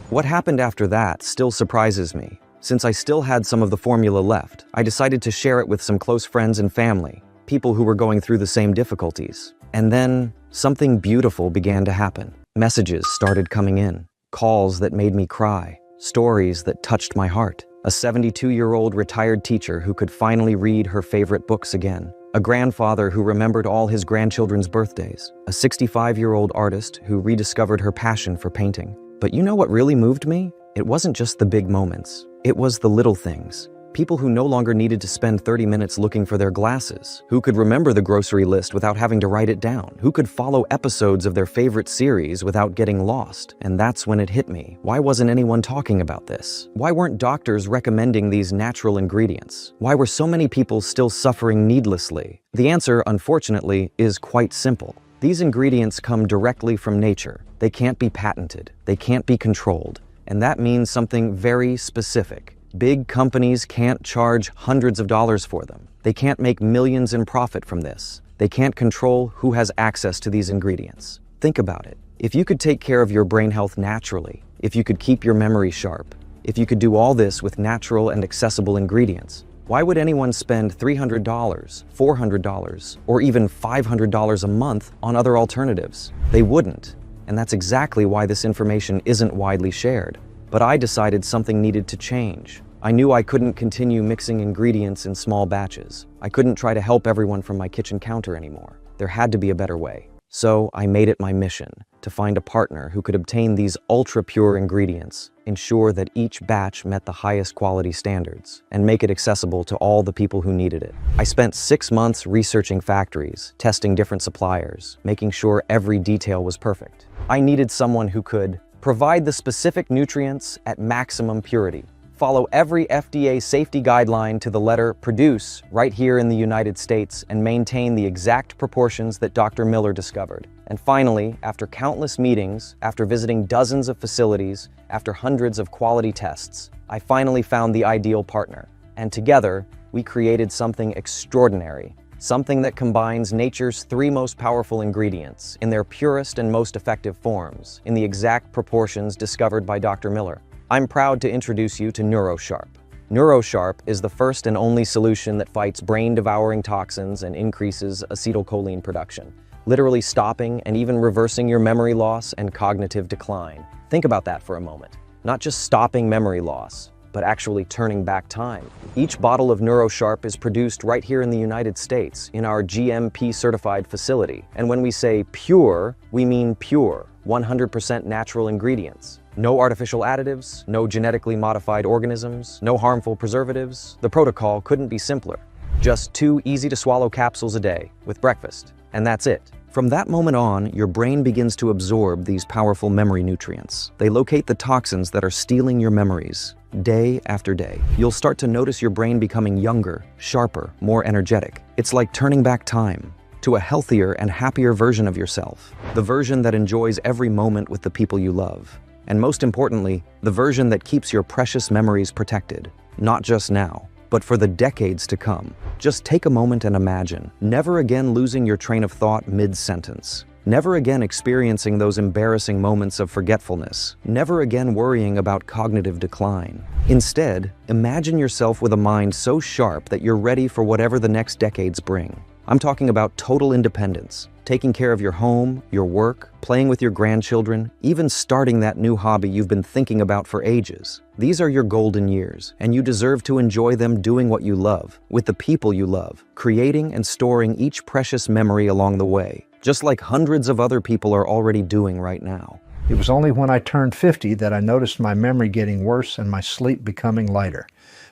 What happened after that still surprises me. Since I still had some of the formula left, I decided to share it with some close friends and family, people who were going through the same difficulties. And then something beautiful began to happen. Messages started coming in, calls that made me cry, stories that touched my heart. A 72-year-old retired teacher who could finally read her favorite books again. A grandfather who remembered all his grandchildren's birthdays. A 65-year-old artist who rediscovered her passion for painting. But you know what really moved me? It wasn't just the big moments. It was the little things. People who no longer needed to spend 30 minutes looking for their glasses, who could remember the grocery list without having to write it down, who could follow episodes of their favorite series without getting lost. And that's when it hit me. Why wasn't anyone talking about this? Why weren't doctors recommending these natural ingredients? Why were so many people still suffering needlessly? The answer, unfortunately, is quite simple. These ingredients come directly from nature. They can't be patented. They can't be controlled. And that means something very specific. Big companies can't charge hundreds of dollars for them. They can't make millions in profit from this. They can't control who has access to these ingredients. Think about it. If you could take care of your brain health naturally, if you could keep your memory sharp, if you could do all this with natural and accessible ingredients, why would anyone spend $300, $400, or even $500 a month on other alternatives? They wouldn't. And that's exactly why this information isn't widely shared. But I decided something needed to change. I knew I couldn't continue mixing ingredients in small batches. I couldn't try to help everyone from my kitchen counter anymore. There had to be a better way. So I made it my mission to find a partner who could obtain these ultra-pure ingredients, ensure that each batch met the highest quality standards, and make it accessible to all the people who needed it. I spent 6 months researching factories, testing different suppliers, making sure every detail was perfect. I needed someone who could provide the specific nutrients at maximum purity, follow every FDA safety guideline to the letter, produce right here in the United States, and maintain the exact proportions that Dr. Miller discovered. And finally, after countless meetings, after visiting dozens of facilities, after hundreds of quality tests, I finally found the ideal partner. And together, we created something extraordinary. Something that combines nature's 3 most powerful ingredients in their purest and most effective forms, in the exact proportions discovered by Dr. Miller. I'm proud to introduce you to NeuroSharp. NeuroSharp is the first and only solution that fights brain-devouring toxins and increases acetylcholine production, literally stopping and even reversing your memory loss and cognitive decline. Think about that for a moment. Not just stopping memory loss, but actually turning back time. Each bottle of NeuroSharp is produced right here in the United States in our GMP-certified facility. And when we say pure, we mean pure, 100% natural ingredients. No artificial additives, no genetically modified organisms, no harmful preservatives. The protocol couldn't be simpler. Just 2 easy-to-swallow capsules a day with breakfast, and that's it. From that moment on, your brain begins to absorb these powerful memory nutrients. They locate the toxins that are stealing your memories, day after day. You'll start to notice your brain becoming younger, sharper, more energetic. It's like turning back time to a healthier and happier version of yourself. The version that enjoys every moment with the people you love. And most importantly, the version that keeps your precious memories protected, not just now, but for the decades to come. Just take a moment and imagine, never again losing your train of thought mid-sentence. Never again experiencing those embarrassing moments of forgetfulness. Never again worrying about cognitive decline. Instead, imagine yourself with a mind so sharp that you're ready for whatever the next decades bring. I'm talking about total independence, taking care of your home, your work, playing with your grandchildren, even starting that new hobby you've been thinking about for ages. These are your golden years, and you deserve to enjoy them doing what you love, with the people you love, creating and storing each precious memory along the way, just like hundreds of other people are already doing right now. It was only when I turned 50 that I noticed my memory getting worse and my sleep becoming lighter.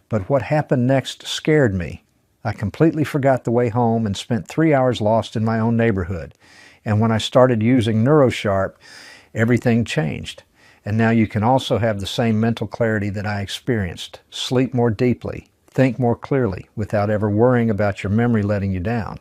But what happened next scared me. I completely forgot the way home and spent 3 hours lost in my own neighborhood. And when I started using NeuroSharp, everything changed. And now you can also have the same mental clarity that I experienced. Sleep more deeply, think more clearly, without ever worrying about your memory letting you down.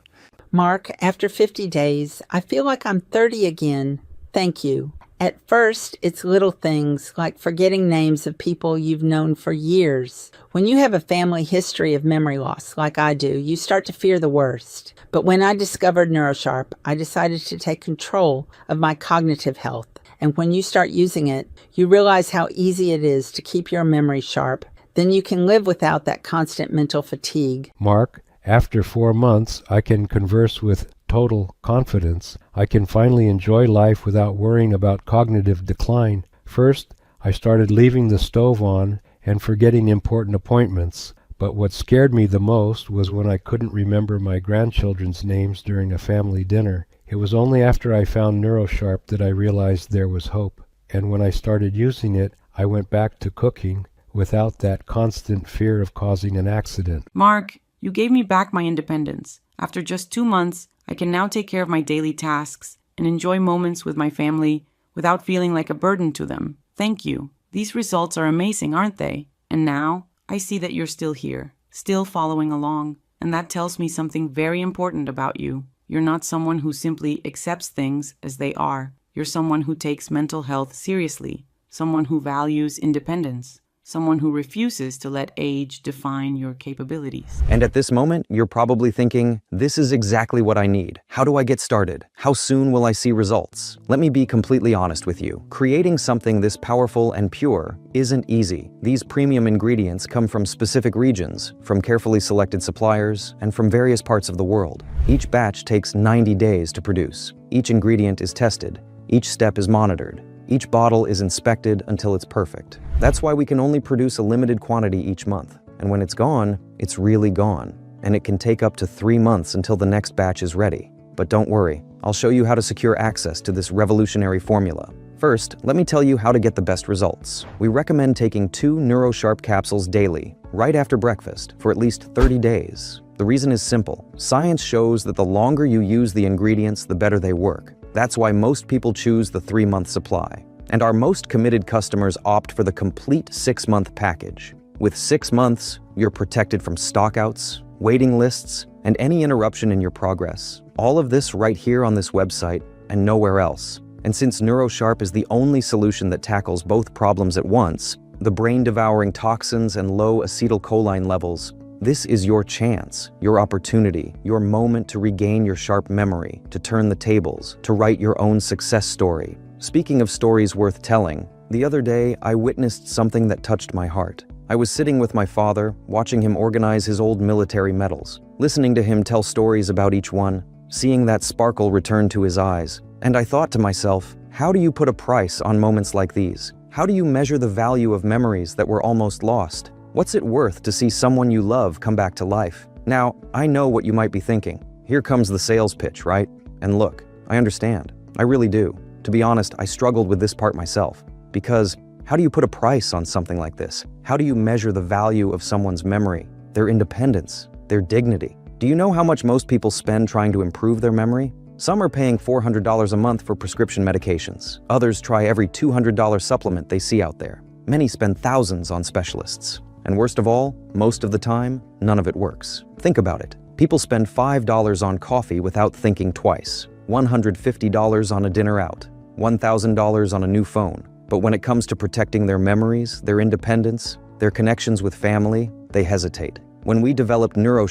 Mark, after 50 days, I feel like I'm 30 again. Thank you. At first, it's little things like forgetting names of people you've known for years. When you have a family history of memory loss, like I do, you start to fear the worst. But when I discovered NeuroSharp, I decided to take control of my cognitive health. And when you start using it, you realize how easy it is to keep your memory sharp. Then you can live without that constant mental fatigue. Mark, after 4 months, I can converse with total confidence. I can finally enjoy life without worrying about cognitive decline. First, I started leaving the stove on and forgetting important appointments. But what scared me the most was when I couldn't remember my grandchildren's names during a family dinner. It was only after I found NeuroSharp that I realized there was hope. And when I started using it, I went back to cooking without that constant fear of causing an accident. Mark, you gave me back my independence. After just 2 months, I can now take care of my daily tasks and enjoy moments with my family without feeling like a burden to them. Thank you. These results are amazing, aren't they? And now, I see that you're still here, still following along, and that tells me something very important about you. You're not someone who simply accepts things as they are. You're someone who takes mental health seriously, someone who values independence, someone who refuses to let age define your capabilities. And at this moment, you're probably thinking, this is exactly what I need. How do I get started? How soon will I see results? Let me be completely honest with you. Creating something this powerful and pure isn't easy. These premium ingredients come from specific regions, from carefully selected suppliers, and from various parts of the world. Each batch takes 90 days to produce. Each ingredient is tested. Each step is monitored. Each bottle is inspected until it's perfect. That's why we can only produce a limited quantity each month. And when it's gone, it's really gone. And it can take up to 3 months until the next batch is ready. But don't worry, I'll show you how to secure access to this revolutionary formula. First, let me tell you how to get the best results. We recommend taking 2 NeuroSharp capsules daily, right after breakfast, for at least 30 days. The reason is simple. Science shows that the longer you use the ingredients, the better they work. That's why most people choose the 3-month supply. And our most committed customers opt for the complete 6-month package. With 6 months, you're protected from stockouts, waiting lists, and any interruption in your progress. All of this right here on this website and nowhere else. And since NeuroSharp is the only solution that tackles both problems at once, the brain-devouring toxins and low acetylcholine levels, this is your chance, your opportunity, your moment to regain your sharp memory, to turn the tables, to write your own success story. Speaking of stories worth telling, the other day I witnessed something that touched my heart. I was sitting with my father, watching him organize his old military medals, listening to him tell stories about each one, seeing that sparkle return to his eyes. And I thought to myself, how do you put a price on moments like these? How do you measure the value of memories that were almost lost? What's it worth to see someone you love come back to life? Now, I know what you might be thinking. Here comes the sales pitch, right? And look, I understand. I really do. To be honest, I struggled with this part myself. Because how do you put a price on something like this? How do you measure the value of someone's memory, their independence, their dignity? Do you know how much most people spend trying to improve their memory? Some are paying $400 a month for prescription medications. Others try every $200 supplement they see out there. Many spend thousands on specialists. And worst of all, most of the time, none of it works. Think about it. People spend $5 on coffee without thinking twice, $150 on a dinner out, $1,000 on a new phone. But when it comes to protecting their memories, their independence, their connections with family, they hesitate. When we developed Neuro,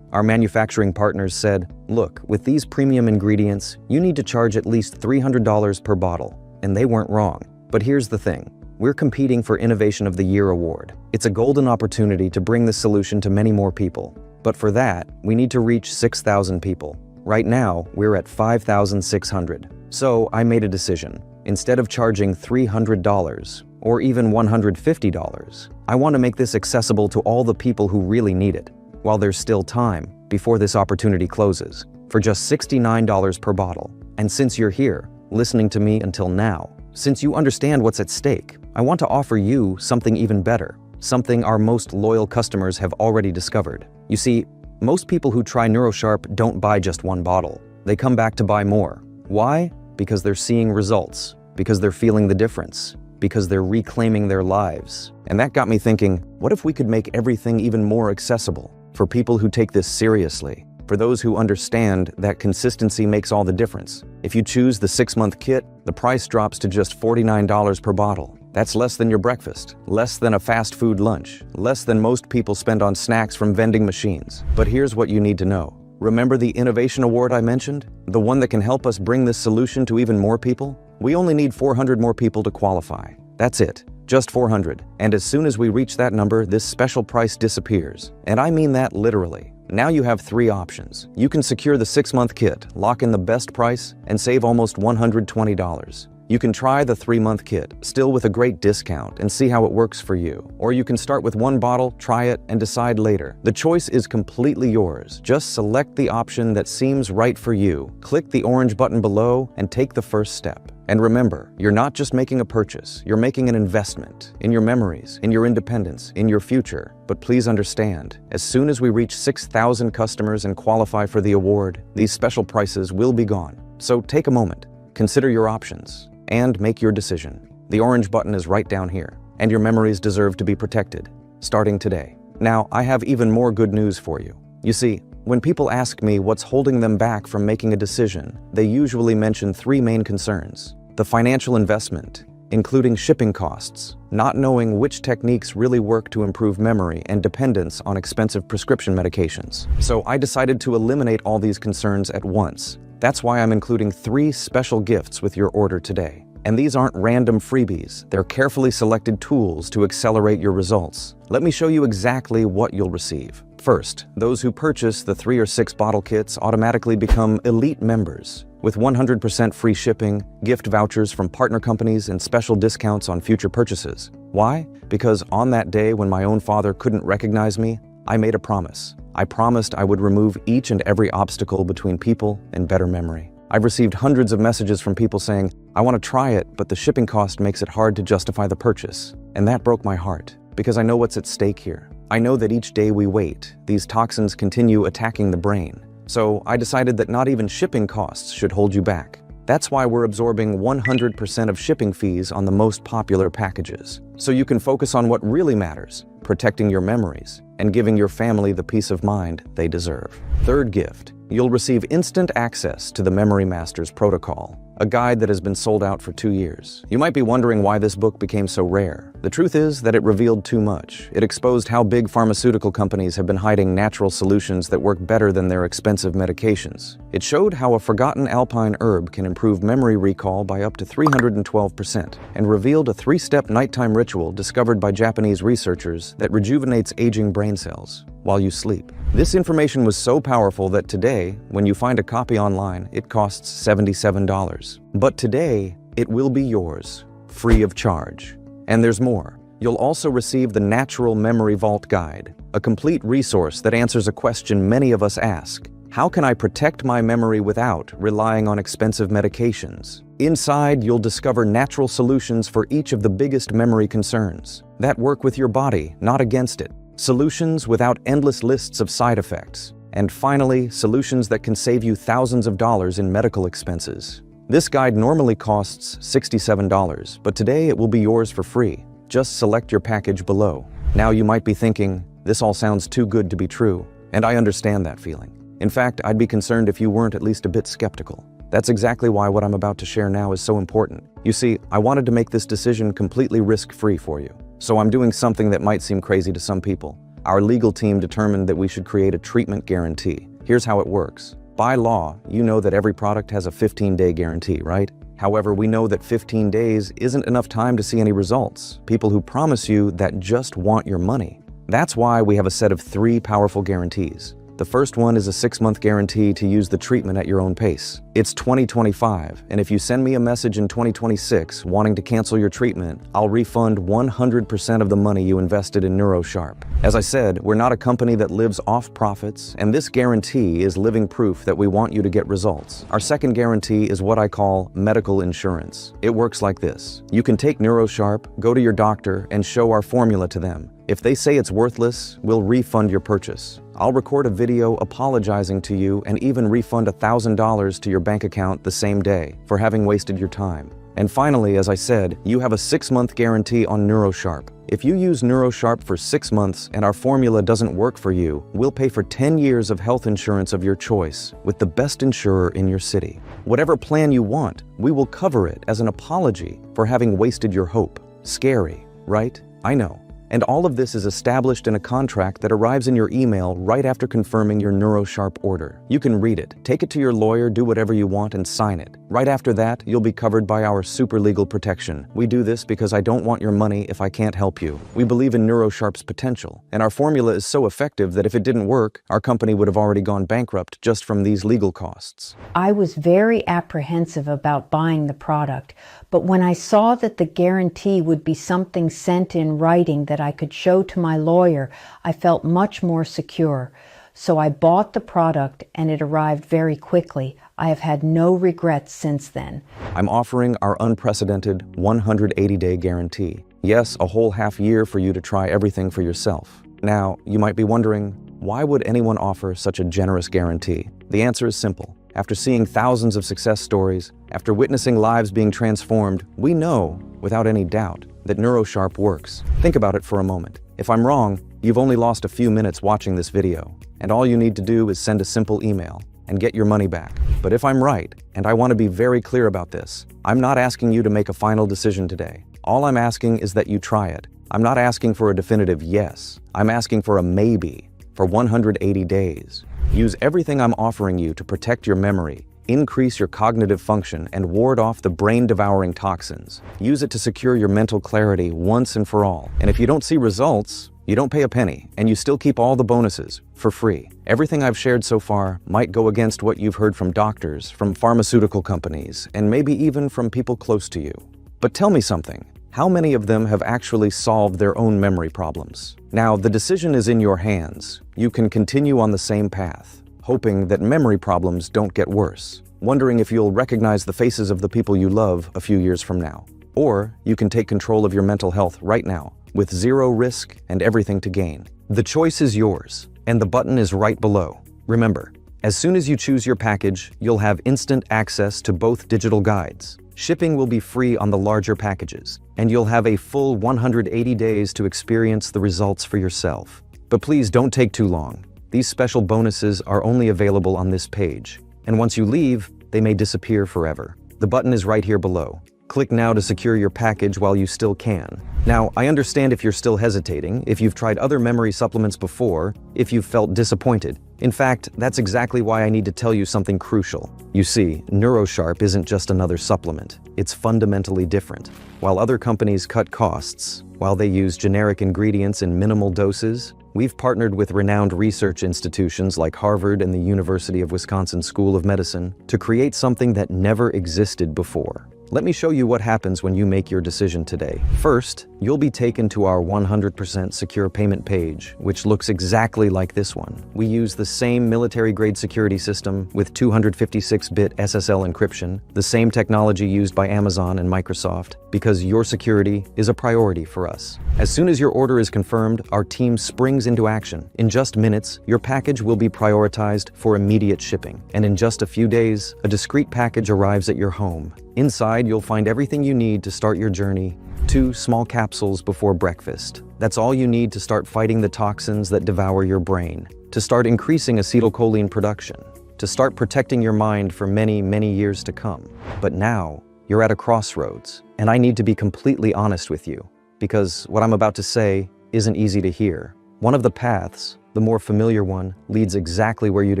our manufacturing partners said, look, with these premium ingredients, you need to charge at least $300 per bottle. And they weren't wrong. But here's the thing. We're competing for Innovation of the Year award. It's a golden opportunity to bring this solution to many more people. But for that, we need to reach 6,000 people. Right now, we're at 5,600. So I made a decision. Instead of charging $300 or even $150, I want to make this accessible to all the people who really need it, while there's still time before this opportunity closes, for just $69 per bottle. And since you're here, listening to me until now, since you understand what's at stake, I want to offer you something even better, something our most loyal customers have already discovered. You see, most people who try NeuroSharp don't buy just one bottle. They come back to buy more. Why? Because they're seeing results, because they're feeling the difference, because they're reclaiming their lives. And that got me thinking, what if we could make everything even more accessible for people who take this seriously, for those who understand that consistency makes all the difference? If you choose the 6-month kit, the price drops to just $49 per bottle. That's less than your breakfast, less than a fast food lunch, less than most people spend on snacks from vending machines. But here's what you need to know. Remember the Innovation Award I mentioned? The one that can help us bring this solution to even more people? We only need 400 more people to qualify. That's it. Just 400. And as soon as we reach that number, this special price disappears. And I mean that literally. Now you have 3 options. You can secure the 6-month kit, lock in the best price, and save almost $120. You can try the 3-month kit, still with a great discount, and see how it works for you. Or you can start with 1 bottle, try it, and decide later. The choice is completely yours. Just select the option that seems right for you. Click the orange button below and take the first step. And remember, you're not just making a purchase, you're making an investment in your memories, in your independence, in your future. But please understand, as soon as we reach 6,000 customers and qualify for the award, these special prices will be gone. So take a moment, consider your options, and make your decision. The orange button is right down here, and your memories deserve to be protected, starting today. Now, I have even more good news for you. You see, when people ask me what's holding them back from making a decision, they usually mention 3 main concerns. The financial investment, including shipping costs, not knowing which techniques really work to improve memory, and dependence on expensive prescription medications. So I decided to eliminate all these concerns at once. That's why I'm including 3 special gifts with your order today. And these aren't random freebies. They're carefully selected tools to accelerate your results. Let me show you exactly what you'll receive. First, those who purchase the 3 or 6 bottle kits automatically become elite members with 100% free shipping, gift vouchers from partner companies, and special discounts on future purchases. Why? Because on that day when my own father couldn't recognize me, I made a promise. I promised I would remove each and every obstacle between people and better memory. I've received hundreds of messages from people saying, I want to try it, but the shipping cost makes it hard to justify the purchase. And that broke my heart, because I know what's at stake here. I know that each day we wait, these toxins continue attacking the brain. So I decided that not even shipping costs should hold you back. That's why we're absorbing 100% of shipping fees on the most popular packages. So you can focus on what really matters, protecting your memories, and giving your family the peace of mind they deserve. Third gift, you'll receive instant access to the Memory Masters Protocol, a guide that has been sold out for 2 years. You might be wondering why this book became so rare. The truth is that it revealed too much. It exposed how big pharmaceutical companies have been hiding natural solutions that work better than their expensive medications. It showed how a forgotten alpine herb can improve memory recall by up to 312%, and revealed a 3-step nighttime ritual discovered by Japanese researchers that rejuvenates aging brain cells while you sleep. This information was so powerful that today, when you find a copy online, it costs $77. But today, it will be yours, free of charge. And there's more. You'll also receive the Natural Memory Vault Guide, a complete resource that answers a question many of us ask. How can I protect my memory without relying on expensive medications? Inside, you'll discover natural solutions for each of the biggest memory concerns that work with your body, not against it. Solutions without endless lists of side effects. And finally, solutions that can save you thousands of dollars in medical expenses. This guide normally costs $67, but today it will be yours for free. Just select your package below. Now you might be thinking, this all sounds too good to be true, and I understand that feeling. In fact, I'd be concerned if you weren't at least a bit skeptical. That's exactly why what I'm about to share now is so important. You see, I wanted to make this decision completely risk-free for you. So I'm doing something that might seem crazy to some people. Our legal team determined that we should create a treatment guarantee. Here's how it works. By law, you know that every product has a 15-day guarantee, right? However, we know that 15 days isn't enough time to see any results. People who promise you that just want your money. That's why we have a set of 3 powerful guarantees. The first one is a 6-month guarantee to use the treatment at your own pace. It's 2025, and if you send me a message in 2026 wanting to cancel your treatment, I'll refund 100% of the money you invested in NeuroSharp. As I said, we're not a company that lives off profits, and this guarantee is living proof that we want you to get results. Our second guarantee is what I call medical insurance. It works like this. You can take NeuroSharp, go to your doctor, and show our formula to them. If they say it's worthless, we'll refund your purchase. I'll record a video apologizing to you and even refund $1,000 to your bank account the same day for having wasted your time. And finally, as I said, you have a 6-month guarantee on NeuroSharp. If you use NeuroSharp for 6 months and our formula doesn't work for you, we'll pay for 10 years of health insurance of your choice with the best insurer in your city. Whatever plan you want, we will cover it as an apology for having wasted your hope. Scary, right? I know. And all of this is established in a contract that arrives in your email right after confirming your NeuroSharp order. You can read it, take it to your lawyer, do whatever you want, and sign it. Right after that, you'll be covered by our super legal protection. We do this because I don't want your money if I can't help you. We believe in NeuroSharp's potential, and our formula is so effective that if it didn't work, our company would have already gone bankrupt just from these legal costs. I was very apprehensive about buying the product, but when I saw that the guarantee would be something sent in writing that I could show to my lawyer, I felt much more secure. So I bought the product and it arrived very quickly. I have had no regrets since then. I'm offering our unprecedented 180-day guarantee. Yes, a whole half year for you to try everything for yourself. Now, you might be wondering, why would anyone offer such a generous guarantee? The answer is simple. After seeing thousands of success stories, after witnessing lives being transformed, we know, without any doubt, that NeuroSharp works. Think about it for a moment. If I'm wrong, you've only lost a few minutes watching this video, and all you need to do is send a simple email and get your money back. But if I'm right, and I want to be very clear about this, I'm not asking you to make a final decision today. All I'm asking is that you try it. I'm not asking for a definitive yes. I'm asking for a maybe for 180 days. Use everything I'm offering you to protect your memory, increase your cognitive function, and ward off the brain-devouring toxins. Use it to secure your mental clarity once and for all. And if you don't see results, you don't pay a penny, and you still keep all the bonuses for free. Everything I've shared so far might go against what you've heard from doctors, from pharmaceutical companies, and maybe even from people close to you. But tell me something. How many of them have actually solved their own memory problems? Now, the decision is in your hands. You can continue on the same path, hoping that memory problems don't get worse, wondering if you'll recognize the faces of the people you love a few years from now. Or you can take control of your mental health right now, with zero risk and everything to gain. The choice is yours, and the button is right below. Remember, as soon as you choose your package, you'll have instant access to both digital guides. Shipping will be free on the larger packages, and you'll have a full 180 days to experience the results for yourself. But please don't take too long. These special bonuses are only available on this page, and once you leave, they may disappear forever. The button is right here below. Click now to secure your package while you still can. Now, I understand if you're still hesitating, if you've tried other memory supplements before, if you've felt disappointed. In fact, that's exactly why I need to tell you something crucial. You see, NeuroSharp isn't just another supplement. It's fundamentally different. While other companies cut costs, while they use generic ingredients in minimal doses, we've partnered with renowned research institutions like Harvard and the University of Wisconsin School of Medicine to create something that never existed before. Let me show you what happens when you make your decision today. First, you'll be taken to our 100% secure payment page, which looks exactly like this one. We use the same military-grade security system with 256-bit SSL encryption, the same technology used by Amazon and Microsoft, because your security is a priority for us. As soon as your order is confirmed, our team springs into action. In just minutes, your package will be prioritized for immediate shipping, and in just a few days, a discreet package arrives at your home. Inside, you'll find everything you need to start your journey. 2 small capsules before breakfast. That's all you need to start fighting the toxins that devour your brain, to start increasing acetylcholine production, to start protecting your mind for many, many years to come. But now, you're at a crossroads, and I need to be completely honest with you, because what I'm about to say isn't easy to hear. One of the paths, the more familiar one, leads exactly where you'd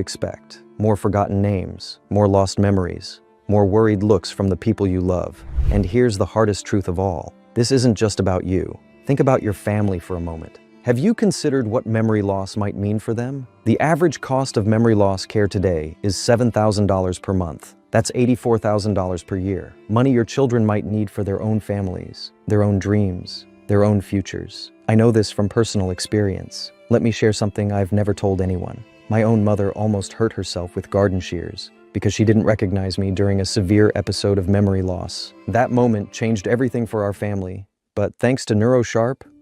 expect. More forgotten names, more lost memories, more worried looks from the people you love. And here's the hardest truth of all. This isn't just about you. Think about your family for a moment. Have you considered what memory loss might mean for them? The average cost of memory loss care today is $7,000 per month. That's $84,000 per year. Money your children might need for their own families, their own dreams, their own futures. I know this from personal experience. Let me share something I've never told anyone. My own mother almost hurt herself with garden shears because she didn't recognize me during a severe episode of memory loss. That moment changed everything for our family. But thanks to Neuro,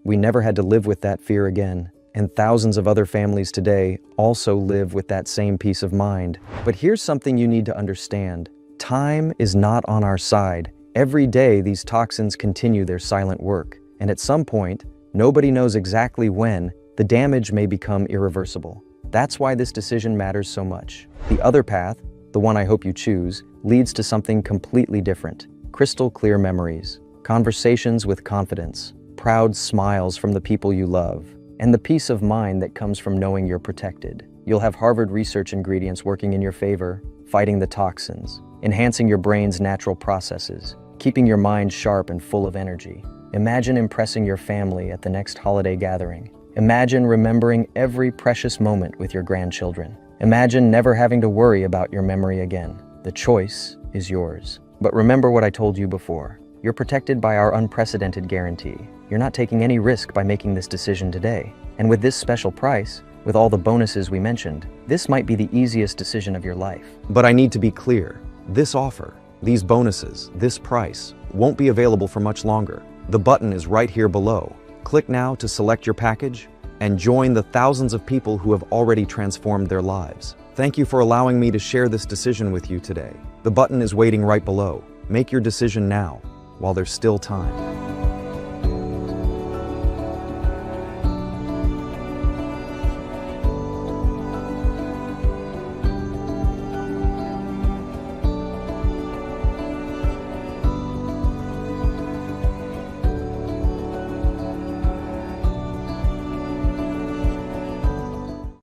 we never had to live with that fear again. And thousands of other families today also live with that same peace of mind. But here's something you need to understand. Time is not on our side. Every day, these toxins continue their silent work. And at some point, nobody knows exactly when, the damage may become irreversible. That's why this decision matters so much. The other path, the one I hope you choose, leads to something completely different. Crystal clear memories, conversations with confidence, proud smiles from the people you love, and the peace of mind that comes from knowing you're protected. You'll have Harvard research ingredients working in your favor, fighting the toxins, enhancing your brain's natural processes, keeping your mind sharp and full of energy. Imagine impressing your family at the next holiday gathering. Imagine remembering every precious moment with your grandchildren. Imagine never having to worry about your memory again. The choice is yours. But remember what I told you before. You're protected by our unprecedented guarantee. You're not taking any risk by making this decision today. And with this special price, with all the bonuses we mentioned, this might be the easiest decision of your life. But I need to be clear. This offer, these bonuses, this price, won't be available for much longer. The button is right here below. Click now to select your package and join the thousands of people who have already transformed their lives. Thank you for allowing me to share this decision with you today. The button is waiting right below. Make your decision now, while there's still time.